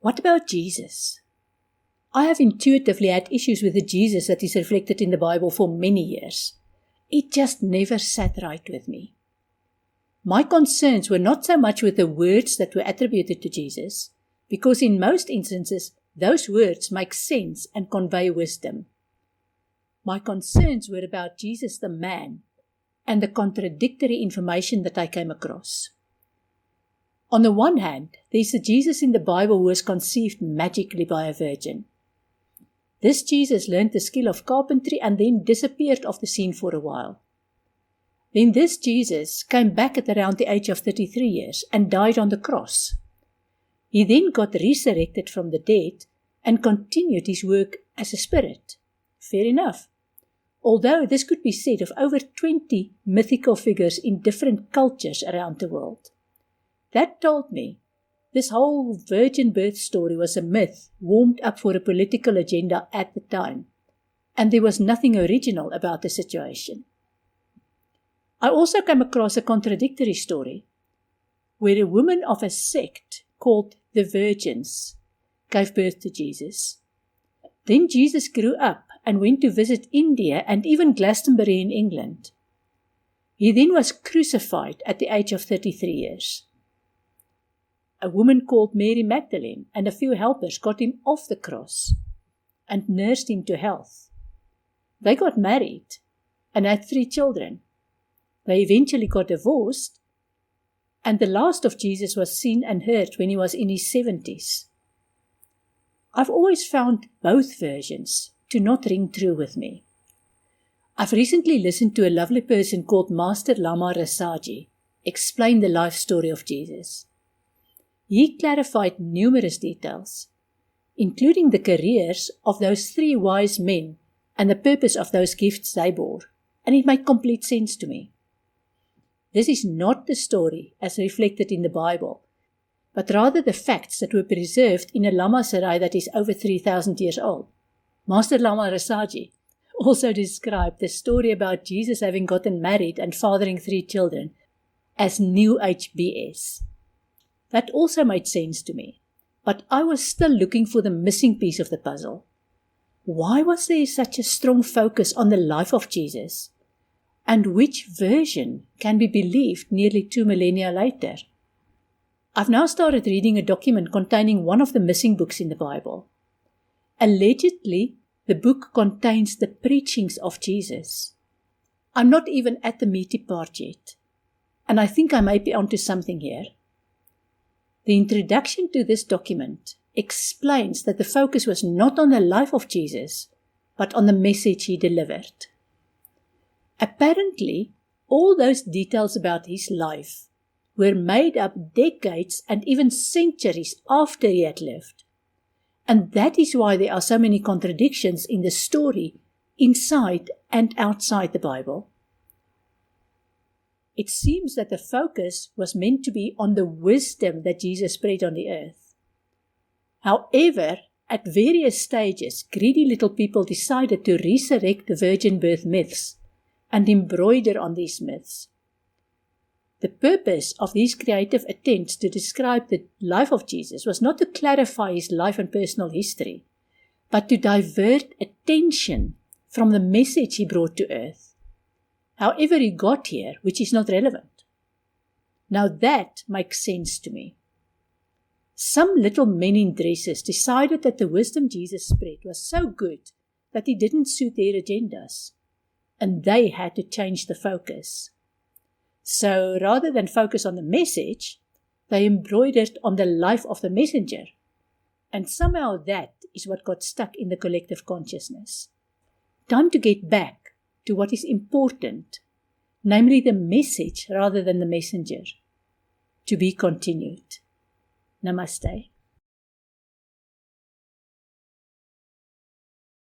What about Jesus? I have intuitively had issues with the Jesus that is reflected in the Bible for many years. It just never sat right with me. My concerns were not so much with the words that were attributed to Jesus, because in most instances, those words make sense and convey wisdom. My concerns were about Jesus the man and the contradictory information that I came across. On the one hand, there's the Jesus in the Bible who was conceived magically by a virgin. This Jesus learned the skill of carpentry and then disappeared off the scene for a while. Then this Jesus came back at around the age of 33 years and died on the cross. He then got resurrected from the dead and continued his work as a spirit. Fair enough. Although this could be said of over 20 mythical figures in different cultures around the world. That told me this whole virgin birth story was a myth warmed up for a political agenda at the time, and there was nothing original about the situation. I also came across a contradictory story where a woman of a sect called the Virgins gave birth to Jesus. Then Jesus grew up and went to visit India and even Glastonbury in England. He then was crucified at the age of 33 years. A woman called Mary Magdalene and a few helpers got him off the cross and nursed him to health. They got married and had 3 children. They eventually got divorced, and the last of Jesus was seen and heard when he was in his 70s. I've always found both versions to not ring true with me. I've recently listened to a lovely person called Master Lama Rasaji explain the life story of Jesus. He clarified numerous details, including the careers of those 3 wise men and the purpose of those gifts they bore, and it made complete sense to me. This is not the story as reflected in the Bible, but rather the facts that were preserved in a Lama Sarai that is over 3,000 years old. Master Lama Rasaji also described the story about Jesus having gotten married and fathering 3 children as New Age BS. That also made sense to me, but I was still looking for the missing piece of the puzzle. Why was there such a strong focus on the life of Jesus? And which version can be believed nearly 2 millennia later? I've now started reading a document containing one of the missing books in the Bible. Allegedly, the book contains the preachings of Jesus. I'm not even at the meaty part yet, and I think I might be onto something here. The introduction to this document explains that the focus was not on the life of Jesus, but on the message he delivered. Apparently, all those details about his life were made up decades and even centuries after he had lived. And that is why there are so many contradictions in the story inside and outside the Bible. It seems that the focus was meant to be on the wisdom that Jesus spread on the earth. However, at various stages, greedy little people decided to resurrect the virgin birth myths and embroider on these myths. The purpose of these creative attempts to describe the life of Jesus was not to clarify his life and personal history, but to divert attention from the message he brought to earth. However he got here, which is not relevant. Now that makes sense to me. Some little men in dresses decided that the wisdom Jesus spread was so good that it didn't suit their agendas, and they had to change the focus. So rather than focus on the message, they embroidered on the life of the messenger. And somehow that is what got stuck in the collective consciousness. Time to get back to what is important, namely the message rather than the messenger. To be continued. Namaste.